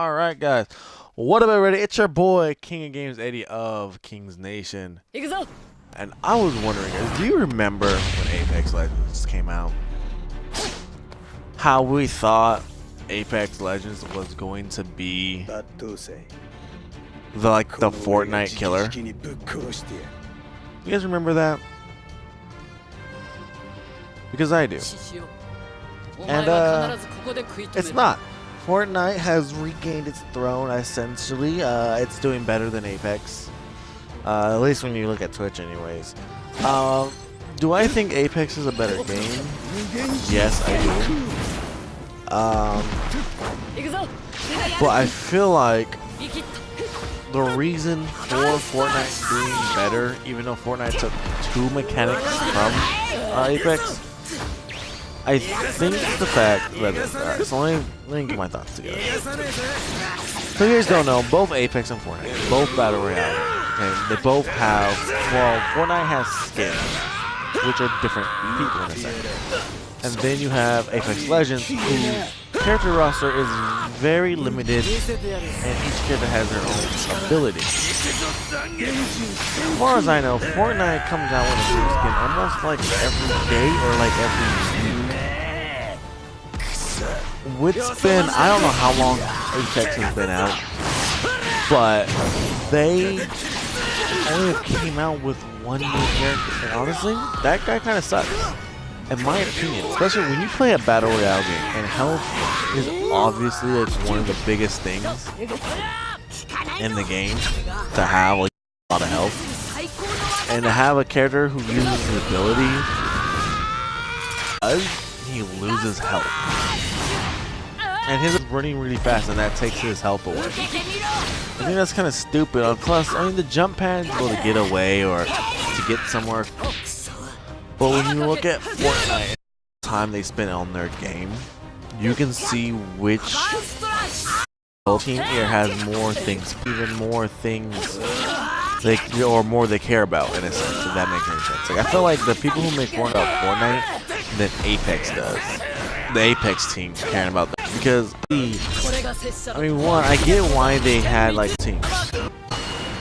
Alright guys, what up everybody, it's your boy King of Games 80 of King's Nation. And I was wondering, do you remember when Apex Legends came out? How we thought Apex Legends was going to be the Fortnite killer? You guys remember that? Because I do. And it's not. Fortnite has regained its throne, essentially. It's doing better than Apex. At least when you look at Twitch anyways. Do I think Apex is a better game? Yes, I do. But I feel like the reason for Fortnite being better, even though Fortnite took two mechanics from Apex, I think the fact that so let me get my thoughts together. So you guys don't know, both Apex and Fortnite, both battle royale. Okay, they both have, well, Fortnite has skins, which are different people in a sense, and then you have Apex Legends, whose character roster is very limited, and each character has their own ability. As far as I know, Fortnite comes out with a new skin almost like every day or like every week. It's been, I don't know how long Apex has been out, but they only came out with one new character, and honestly, that guy kind of sucks, in my opinion. Especially when you play a battle royale game, and health is obviously like one of the biggest things in the game, to have like a lot of health, and to have a character who uses his ability, he loses health. And his is running really fast, and that takes his health away. I think that's kind of stupid. Plus, I mean, the jump pad is able to get away or to get somewhere. But when you look at Fortnite, the time they spend on their game, you can see which team here has more things, even more things more they care about, in a sense, if that makes any sense. Like, I feel like the people who make Fortnite than Apex does. The Apex team caring about that, because I mean, one, I get why they had like teams.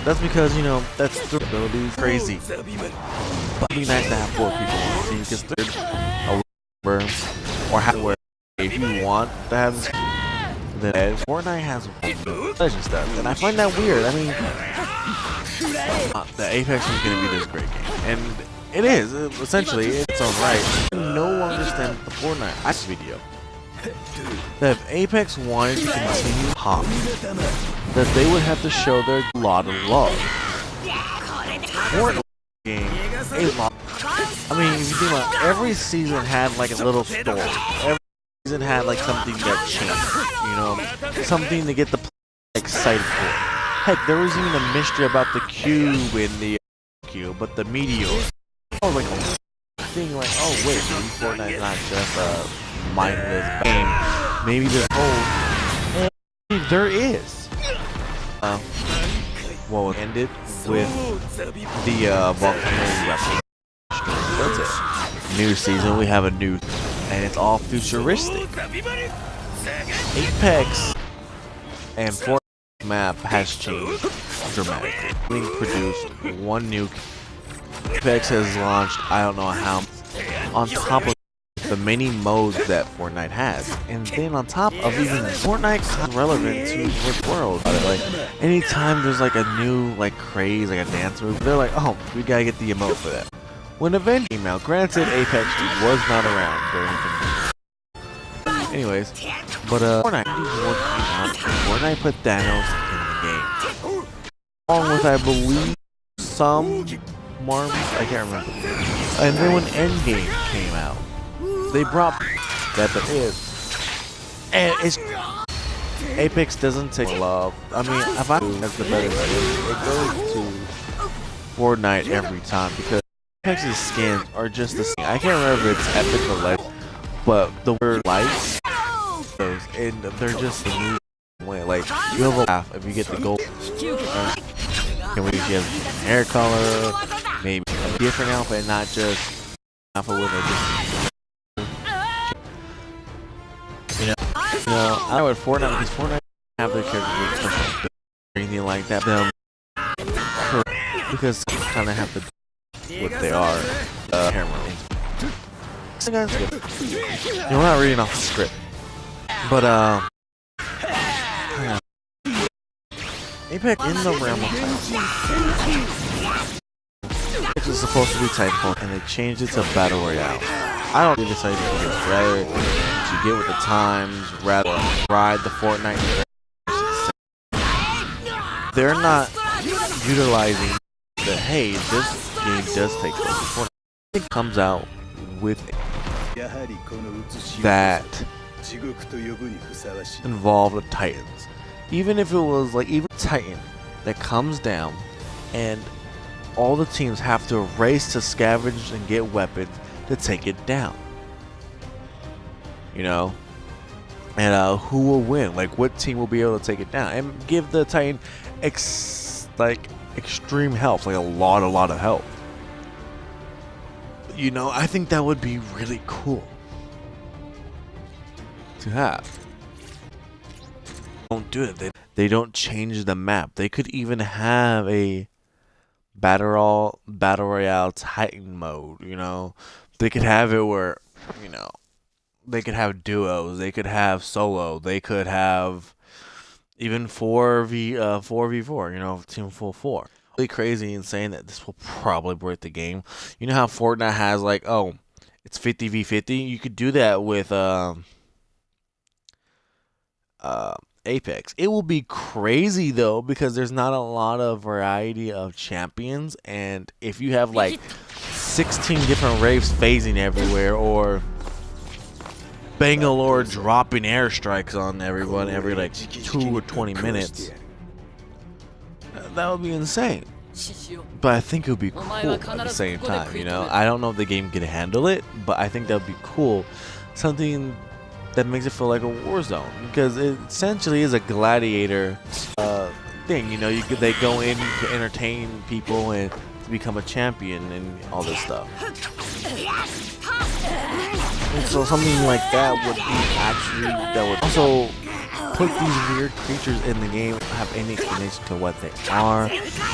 That's because, you know, that's their abilities crazy. But it'd be nice to have 4 people on the team, because they're a or have where if you want to have this, then Fortnite has Legends stuff, and I find that weird. I mean, the Apex is gonna be this great game, and it is, essentially, it's alright. No longer stand the Fortnite video. That if Apex wanted to continue pop, that they would have to show their lot of love. Fortnite game, a lot. I mean, if you think about it, every season had like a little story. Every season had like something that changed, you know, something to get the excited for. Heck, there was even a mystery about the cube in the cube, but the meteor. Oh, like a thing, like, oh wait, maybe Fortnite's not just a mindless game. Maybe there's hope. And there is. Well, it ended with the volcano weapon. That's it. New season, we have a new, and it's all futuristic. Apex and Fortnite map has changed dramatically. We produced one new. Apex has launched, I don't know how, on top of the many modes that Fortnite has, and then on top of even Fortnite relevant to the world. Like, anytime there's like a new like craze, like a dance move, they're like, oh, we gotta get the emote for that. When Event came out, granted Apex was not around during the anyways, but Fortnite came out, Fortnite put Thanos in the game, along with, I believe, some Marvels, I can't remember. And then when Endgame came out, they brought that there is, and it's Apex doesn't take love. I mean, if I think that's the better skin, it goes to Fortnite every time, because Apex's skins are just the same. I can't remember if it's epic or less, but the word lights, those, and they're just the new way. Like, you have a laugh if you get the gold. Can we get hair color? Maybe a different outfit, not just outfit with a different. You know, I know with Fortnite, because Fortnite have their characters with special abilities or anything like that. Them because kind of have to do what they are. So guys, you're not reading off the script, but Apex in the realm of Titanfall. Apex is supposed to be Titanfall, and they changed it to Battle Royale. I don't think it's how you do this. Rather, you get with the times, rather ride the fortnite. They're not utilizing the hey, this game does take place before it comes out with that involved with Titans. Even if it was like even Titan that comes down and all the teams have to race to scavenge and get weapons to take it down. You know? And who will win? Like what team will be able to take it down? And give the Titan extreme health, like a lot of health. You know, I think that would be really cool to have. Don't do it. They don't change the map. They could even have a battle royale Titan mode. You know, they could have it where, you know, they could have duos. They could have solo. They could have even 4v4. You know, team full 4. Really crazy and saying that this will probably break the game. You know how Fortnite has like, oh, it's 50v50. You could do that with Apex. It will be crazy though because there's not a lot of variety of champions, and if you have like 16 different Wraiths phasing everywhere, or Bangalore dropping airstrikes on everyone every like 2 or 20 minutes, that would be insane. But I think it would be cool at the same time, you know? I don't know if the game can handle it, but I think that would be cool. Something that makes it feel like a war zone, because it essentially is a gladiator thing, you know? They go in to entertain people and to become a champion and all this stuff. And so something like that would be that would also put these weird creatures in the game, have any explanation to what they are.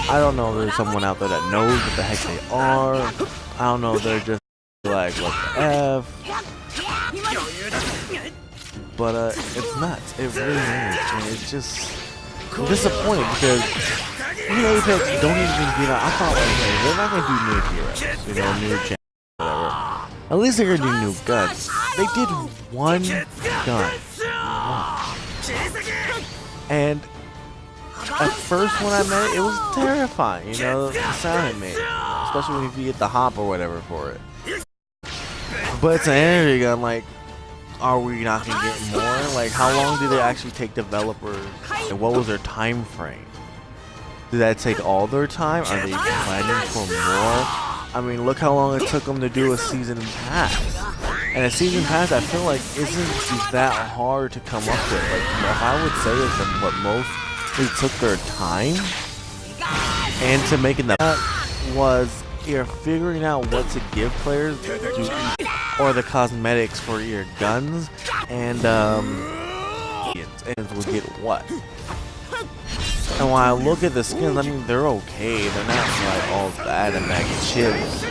I don't know if there's someone out there that knows what the heck they are. I don't know if they're just like, what the F. But it's nuts. It really is. And it's just, I'm disappointed because Apex don't even get out. I thought like, hey, they're not gonna do new heroes, you know, new champions, whatever. At least they're gonna do new guns. They did one gun. And at first when I met it, it was terrifying, you know, the sound it made, especially if you get the hop or whatever for it. But it's an energy gun. Like, are we not gonna get more? Like, how long did it actually take developers, and what was their time frame? Did that take all their time? Are they planning for more? I mean, look how long it took them to do a season pass. And a season pass, I feel like, isn't that hard to come up with. Like, if I would say is that what most they took their time and to making the was you're figuring out what to give players or the cosmetics for your guns and will get what. And when I look at the skins, I mean, they're okay. They're not like all bad and bag of chips.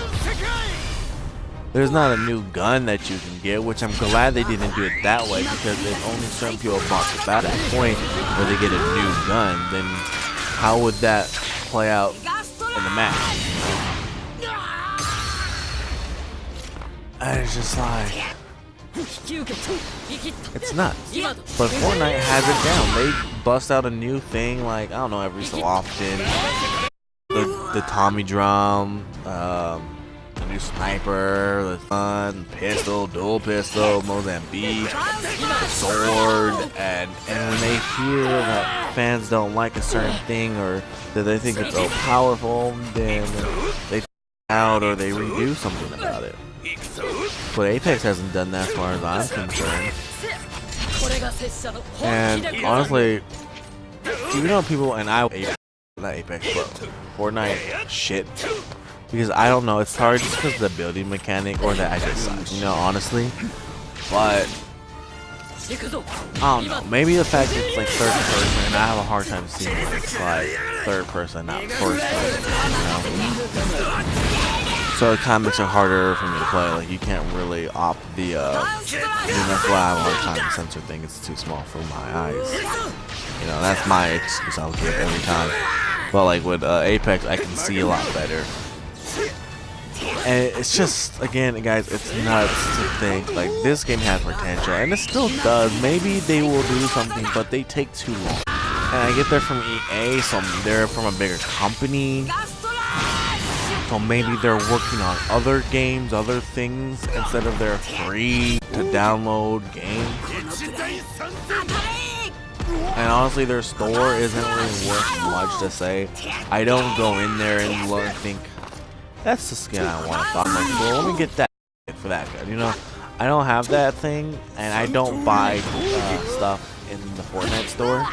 There's not a new gun that you can get, which I'm glad they didn't do it that way, because if only certain people bought the battle point where they get a new gun, then how would that play out in the match? And it's just like, it's nuts. But Fortnite has it down. They bust out a new thing, like, I don't know, every so often. The Tommy drum, the new sniper, the gun, pistol, dual pistol, Mozambique, the sword, and when they hear that fans don't like a certain thing or that they think it's so powerful, then they out or they redo something about it. But Apex hasn't done that as far as I'm concerned. And honestly, even though people, and I not Apex, but Fortnite shit, because I don't know, it's probably just because of the building mechanic or that I just suck, you know, honestly. But I don't know. Maybe the fact that it's like third person, and I have a hard time seeing it. It's like third person, not first person. You know? So it kind of makes it harder for me to play. Like you can't really opt the. That's why I have a hard time. The sensor thing is too small for my eyes. You know, that's my excuse I'll give every time. But like with Apex, I can see a lot better. And it's just, again, guys, it's nuts to think, like, this game has potential, and it still does. Maybe they will do something, but they take too long. And I get they're from EA, so they're from a bigger company. So maybe they're working on other games, other things, instead of their free to download games. And honestly, their store isn't really worth much to say. I don't go in there and look and think, that's the skin I want. So I'm like, well, let me get that for that good. You know, I don't have that thing, and I don't buy stuff in the Fortnite store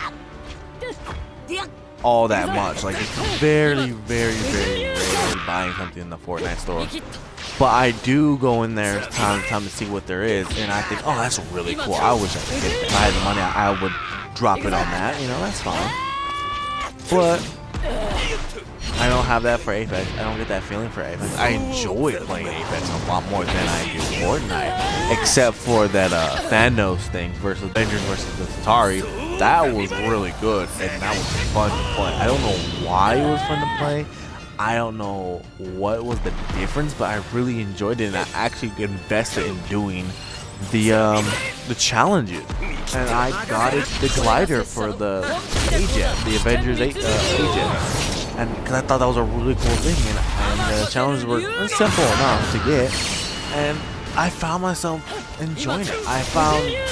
all that much. Like, it's very, very, very rarely buying something in the Fortnite store. But I do go in there time to time to see what there is, and I think, oh, that's really cool. I wish I could get that. If I had the money, I would drop it on that. You know, that's fine. But I don't have that for Apex. I don't get that feeling for Apex. I enjoy playing Apex a lot more than I do Fortnite. Except for that Thanos thing versus Avengers versus the Atari. That was really good, and that was fun to play. I don't know why it was fun to play. I don't know what was the difference, but I really enjoyed it, and I actually invested in doing the challenges. And I got the glider for the Agent, the Avengers Agent. And because I thought that was a really cool thing, and the challenges were simple enough to get, and I found myself enjoying it. I found it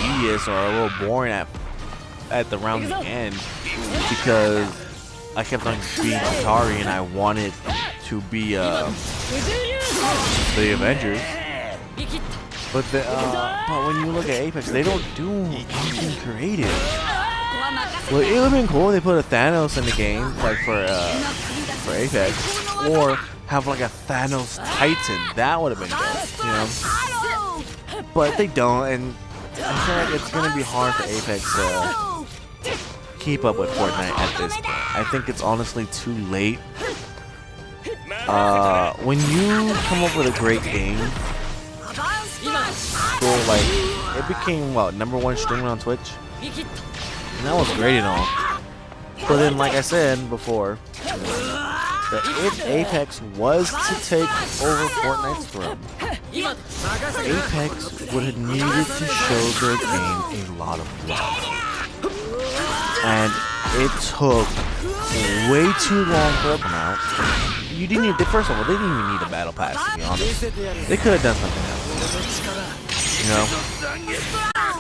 tedious or a little boring at around the end because I kept on being Atari and I wanted to be the Avengers. But when you look at Apex, they don't do anything creative. Well, it would have been cool if they put a Thanos in the game, like for Apex, or have like a Thanos Titan. That would have been good, you know. But they don't, and I feel like it's gonna be hard for Apex to keep up with Fortnite at this point. I think it's honestly too late. When you come up with a great game, so like it became what, #1 streamer on Twitch. And that was great and all. But then, like I said before, that if Apex was to take over Fortnite's throne, Apex would have needed to show their game a lot of love. And it took way too long for it to come out. You didn't need, first of all, they didn't even need a battle pass, to be honest. They could have done something else. You know?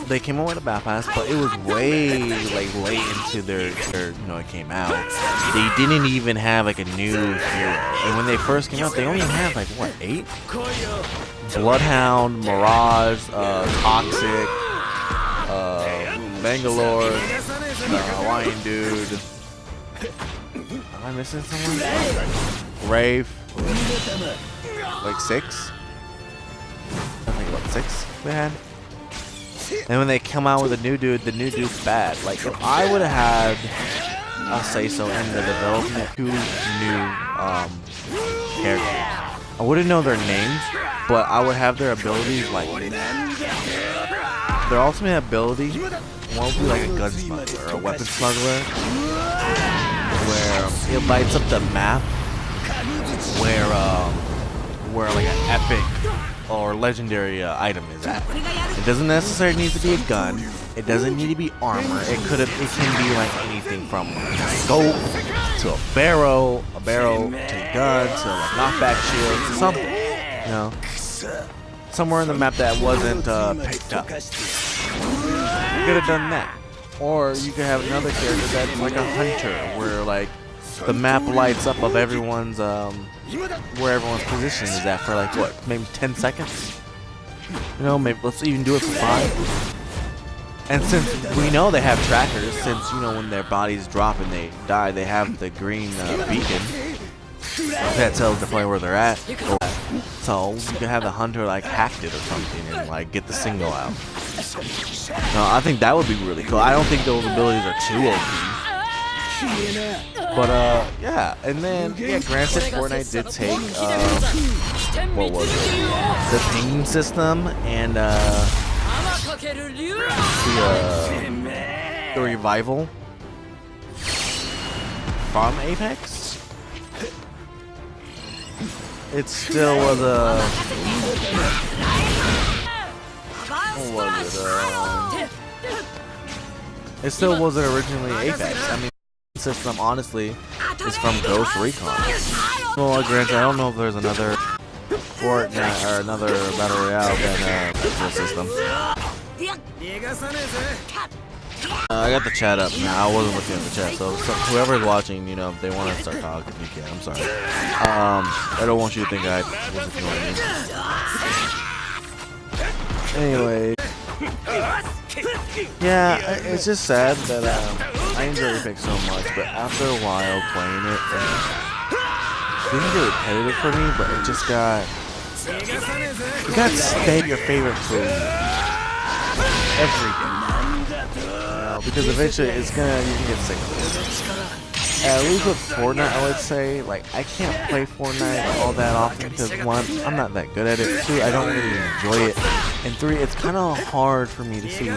They came out with a battle pass, but it was way like late into their you know, it came out. They didn't even have like a new hero. And when they first came out, they only had like what, 8? Bloodhound, Mirage, Toxic, Bangalore, Hawaiian Dude. Am I missing someone? Rave. Like 6? I think what, 6 they had? And when they come out with a new dude, the new dude's bad. Like, if I would have had a say-so in the development of 2 new characters, I wouldn't know their names, but I would have their abilities like their ultimate ability. One would be like a gun smuggler or a weapon smuggler, where it lights up the map where like an epic or legendary item is at. It doesn't necessarily need to be a gun. It doesn't need to be armor. It can be like anything from a scope to a barrel to a gun to like knockback shields to something. You know, somewhere in the map that wasn't picked up. You could have done that, or you could have another character that's like a hunter, where like the map lights up of everyone's where everyone's position is at for like what, maybe 10 seconds. You know, maybe let's even do it for 5. And since we know they have trackers, since you know when their bodies drop and they die, they have the green beacon that tells the player where they're at. So you can have the hunter like hacked it or something and like get the signal out. No, I think that would be really cool. I don't think those abilities are too OP. But yeah, and then yeah, granted, Fortnite did take what was it? The ping system and the revival from Apex. It still was a what was it? It still wasn't originally Apex. I mean, the system honestly is from Ghost Recon. Well, granted, I don't know if there's another Fortnite or another Battle Royale than the system. I got the chat up now. I wasn't looking at the chat, so whoever's watching, you know, if they want to start talking, you can. I'm sorry. I don't want you to think I was ignoring you. Anyway, yeah, it's just sad that I enjoy Apex so much, but after a while playing it, it didn't get repetitive for me, but it just got. You gotta stay your favorite food every day. Because eventually you can get sick of it. At least with Fortnite, I would say, like, I can't play Fortnite all that often because one, I'm not that good at it. Two, I don't really enjoy it. And three, it's kind of hard for me to see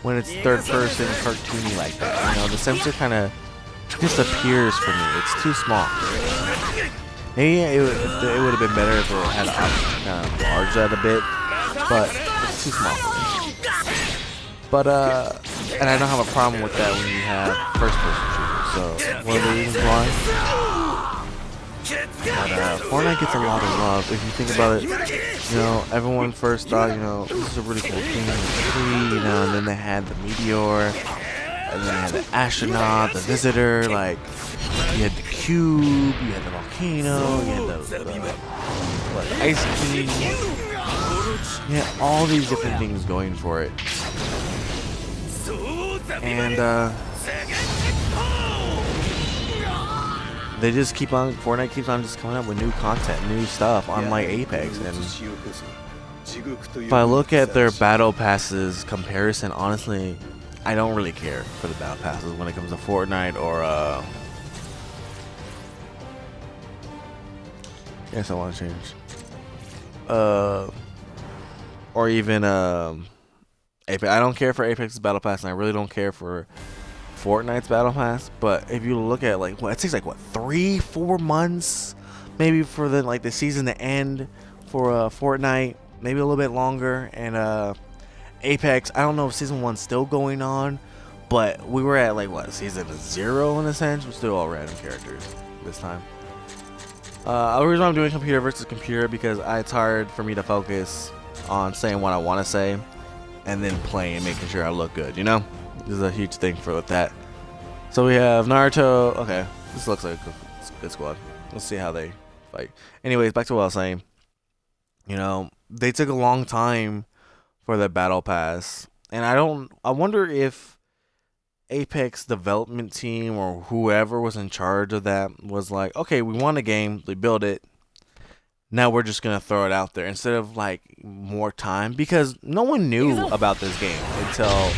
when it's third person cartoony like that. You know, the sensor kind of disappears for me. It's too small. Maybe it would have been better if it had an option to kind of enlarge that a bit, but it's too small for me. But and I don't have a problem with that when you have first-person shooters. So one of the reasons why. But Fortnite gets a lot of love. If you think about it, you know, everyone first thought, you know, this is a really cool thing, it's free, you know, and then they had the meteor, and then they had the astronaut, the visitor, like, you had the cube, you had the volcano, you had the ice king, you had all these different things going for it. And they just keep on, Fortnite keeps on just coming up with new content, new stuff, unlike Apex. And if I look at their battle passes comparison, honestly, I don't really care for the battle passes when it comes to Fortnite or yes, I want to change. Or even Apex. I don't care for Apex's battle pass, and I really don't care for Fortnite's battle pass. But if you look at like, what it takes, like what 3-4 months, maybe for the season to end for Fortnite, maybe a little bit longer, and Apex. I don't know if season 1's still going on, but we were at like what season 0 in a sense. We're still all random characters this time. The reason I'm doing computer versus computer because it's hard for me to focus on saying what I want to say and then playing, making sure I look good, you know? This is a huge thing for that. So we have Naruto. Okay, this looks like a good squad. Let's see how they fight. Anyways, back to what I was saying. You know, they took a long time for the battle pass, and I wonder if Apex development team or whoever was in charge of that was like, okay, we won a game, we built it, now we're just gonna throw it out there instead of like more time, because no one knew about this game until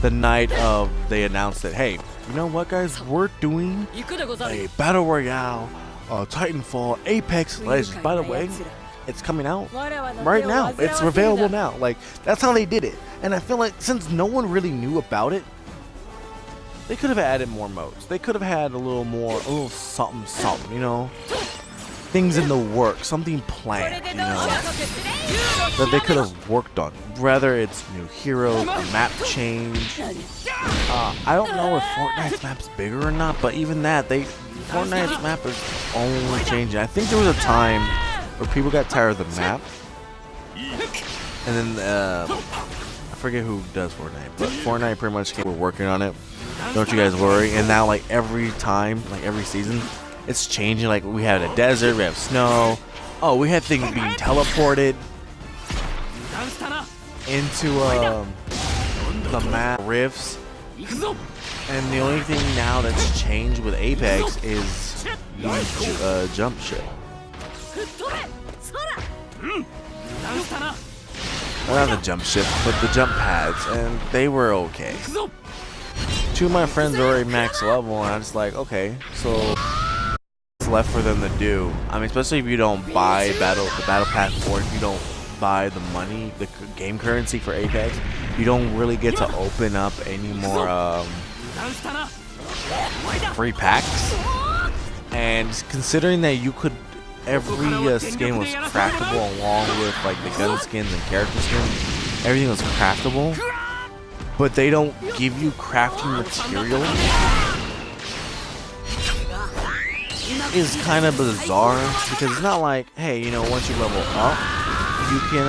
the night of they announced that, hey, you know what guys, we're doing a battle royale, Titanfall, Apex Legends. By the way, it's coming out right now. It's available now. Like, that's how they did it. And I feel like since no one really knew about it, they could have added more modes. They could have had a little something, you know? Things in the works, something planned, you know, that they could have worked on. Whether it's new heroes, a map change. I don't know if Fortnite's map's bigger or not, but even that, Fortnite's map is only changing. I think there was a time where people got tired of the map, and then I forget who does Fortnite, but Fortnite pretty much came, we're working on it. Don't you guys worry. And now, like every time, like every season, it's changing. Like we had a desert, we have snow. Oh, we had things being teleported into the map rifts. And the only thing now that's changed with Apex is the jump ship. well, not the jump ship, but the jump pads, and they were okay. Two of my friends are already max level, and I'm just like, okay, so what's left for them to do? I mean, especially if you don't buy the battle pass, or if you don't buy the money, the game currency for Apex, you don't really get to open up any more free packs. And considering that you could, every skin was craftable along with like the gun skins and character skins, everything was craftable, but they don't give you crafting material, is kind of bizarre, because it's not like, hey, you know, once you level up you can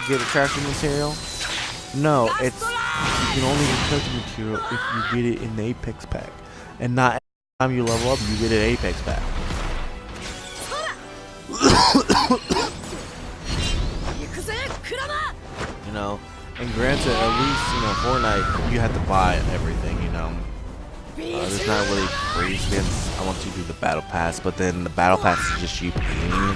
get a crafting material. No, it's, you can only get crafting material if you get it in the Apex pack, and not every time you level up you get an Apex pack. You know, and granted, at least, you know, Fortnite, you have to buy everything, you know. There's not really free skins once you do the battle pass, but then the battle pass is just you paying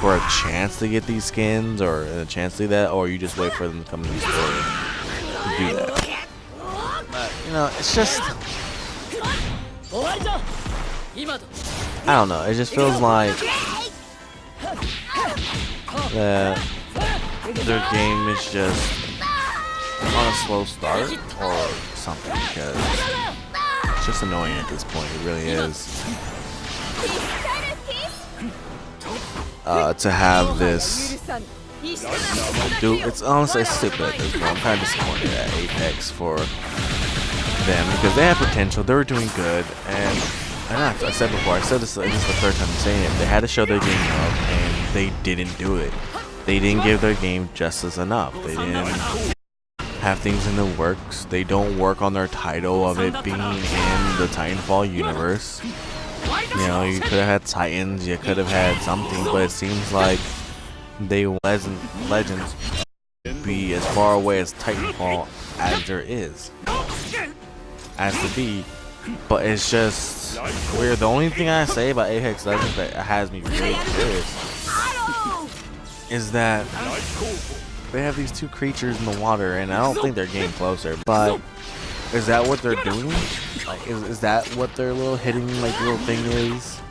for a chance to get these skins, or a chance to do that, or you just wait for them to come to the store to do that. But, you know, it's just, I don't know, it just feels like that their game is just on a slow start or something, because it's just annoying at this point. It really is. To have this, dude, it's honestly stupid at this point. I'm kind of disappointed at Apex for them, because they have potential. They were doing good, and I said before, I said this is the third time I'm saying it, they had to show their game up, and they didn't do it. They didn't give their game justice enough. They didn't have things in the works. They don't work on their title of it being in the Titanfall universe. You know, you could have had Titans, you could have had something, but it seems like they Legends be as far away as Titanfall as there is, as to be. But it's just weird. The only thing I say about Apex Legends that has me really curious is that they have these two creatures in the water, and I don't think they're getting closer, but is that what they're doing? Like, is that what their little hitting, like, little thing is?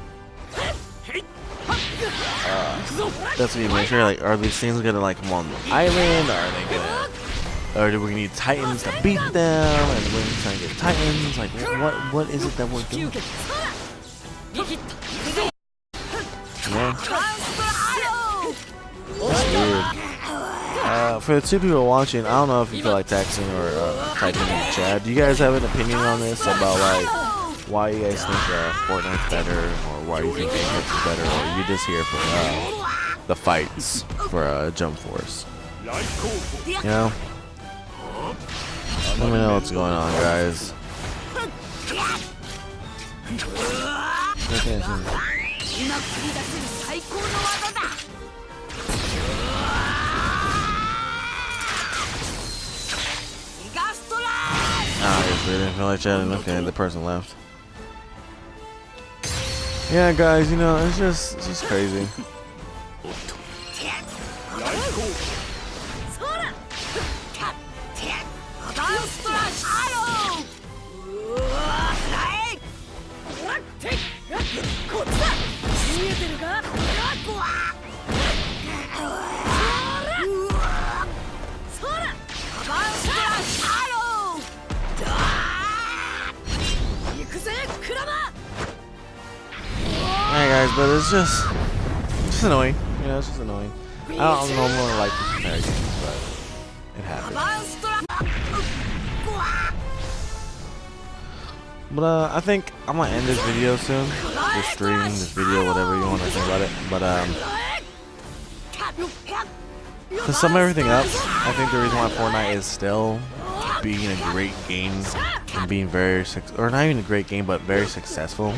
That's what you make sure, like, are these things gonna, like, come on the island, or are they gonna, or do we need Titans to beat them, and we're trying to get Titans? Like, what is it that we're doing? Yeah. That's weird. For the two people watching, I don't know if you feel like texting or typing in the chat. Do you guys have an opinion on this about, like, why you guys think Fortnite's better, or why you think Apex is better, or are you just here for the fights for Jump Force? You know? Let me know what's going on, guys. I didn't feel like chatting. Okay, the person left. Yeah, guys, you know, it's just crazy. Guys, but it's just annoying. You know, it's just annoying. I don't normally like to compare games, but it happens. But I think I'm gonna end this video soon. This stream, this video, whatever you want to think about it. But to sum everything up, I think the reason why Fortnite is still being a great game and being very or not even a great game, but very successful.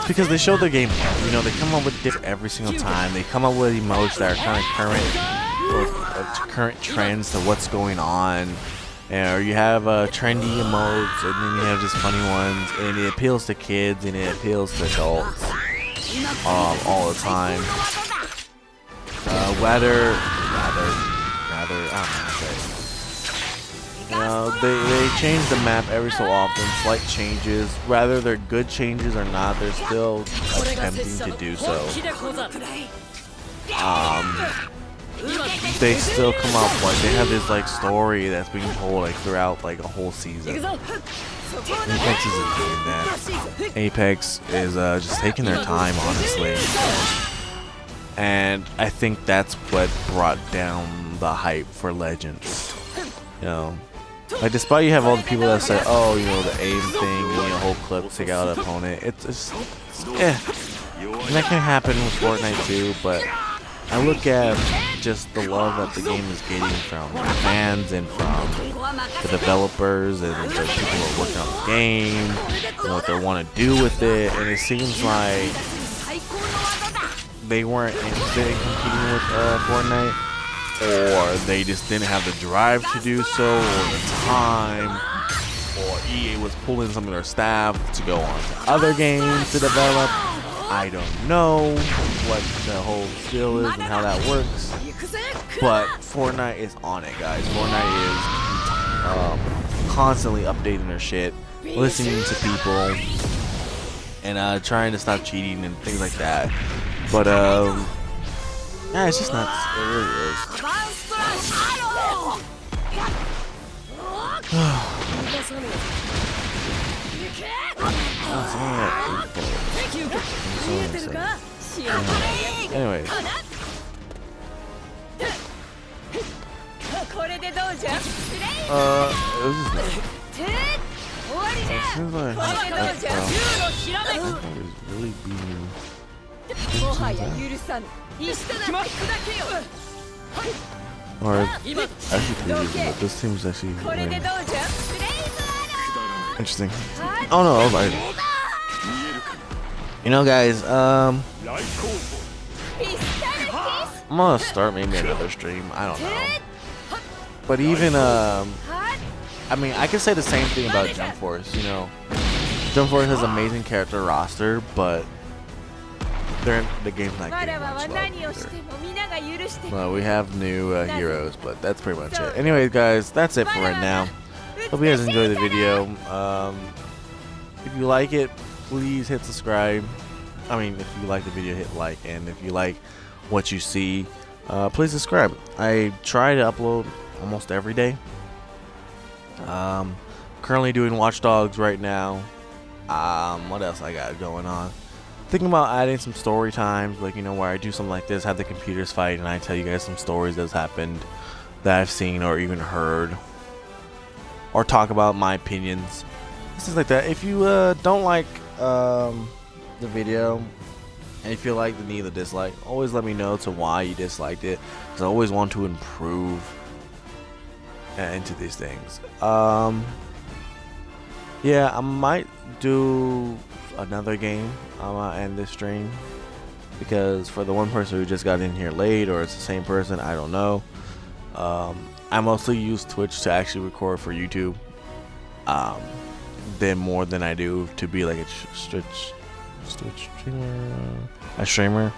Because they show their game, you know, they come up with different every single time. They come up with emotes that are kind of current trends to what's going on. Or you have trendy emotes, and then you have just funny ones, and it appeals to kids and it appeals to adults all the time. rather, I don't know how to say. You know, they change the map every so often, slight changes. Whether they're good changes or not, they're still attempting to do so. They still come up like they have this like story that's being told like throughout like a whole season. Apex isn't doing that. Apex is just taking their time, honestly. And I think that's what brought down the hype for Legends. You know, like despite you have all the people that say, oh, you know, the aim thing, you know, whole clip to take out an opponent, it's yeah. And that can happen with Fortnite too, but I look at just the love that the game is getting from the fans and from the developers and the people who are working on the game and what they want to do with it, and it seems like they weren't interested in competing with Fortnite, or they just didn't have the drive to do so, or the time, or EA was pulling some of their staff to go on to other games to develop. I don't know what the whole skill is and how that works, but Fortnite is on it, guys. Fortnite is constantly updating their shit, listening to people, and trying to stop cheating and things like that. But yeah, it's just nuts. It really is. Anyways. It was just nice. It seems like it's really being. Or actually 3 reasons, but this seems actually really interesting. Oh no, I was like, you know, guys, I'm gonna start maybe another stream. I don't know, but even I mean, I can say the same thing about Jump Force. You know, Jump Force has an amazing character roster, but the game's not getting much love either. Well, we have new heroes, but that's pretty much it. Anyways, guys, that's it for right now. Hope you guys enjoyed the video. If you like it, please hit subscribe. I mean, if you like the video, hit like, and if you like what you see, please subscribe. I try to upload almost every day. Currently doing Watch Dogs right now. What else I got going on? Thinking about adding some story times, like, you know, where I do something like this, have the computers fight, and I tell you guys some stories that's happened that I've seen or even heard, or talk about my opinions, things like that. If you don't like the video, and if you like the need or dislike, always let me know to why you disliked it, because I always want to improve into these things. Yeah, I might do another game. I'm gonna end this stream because for the one person who just got in here late, or it's the same person, I don't know. I mostly use Twitch to actually record for YouTube, then more than I do to be like a streamer.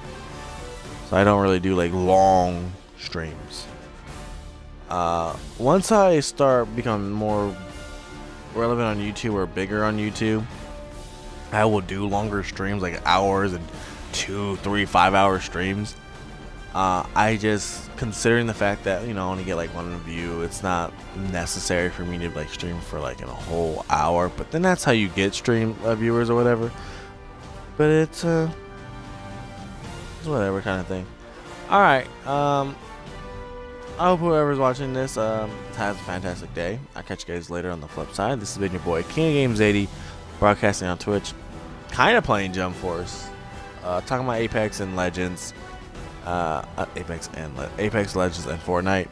So I don't really do like long streams. Once I start becoming more relevant on YouTube or bigger on YouTube, I will do longer streams, like hours and 2, 3, 5 hour streams. I just, considering the fact that, you know, I only get like 1 view, it's not necessary for me to like stream for like in a whole hour, but then that's how you get stream viewers or whatever. But it's whatever kind of thing. Alright, I hope whoever's watching this has a fantastic day. I'll catch you guys later on the flip side. This has been your boy King of Games 80, broadcasting on Twitch, kind of playing Jump Force, talking about Apex and Legends, Apex Legends and Fortnite.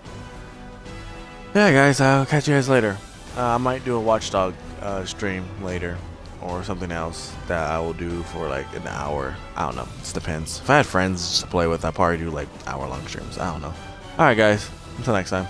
Yeah, guys, I'll catch you guys later. I might do a Watchdog stream later, or something else that I will do for like an hour. I don't know. It depends. If I had friends to play with, I'd probably do like hour-long streams. I don't know. All right, guys. Until next time.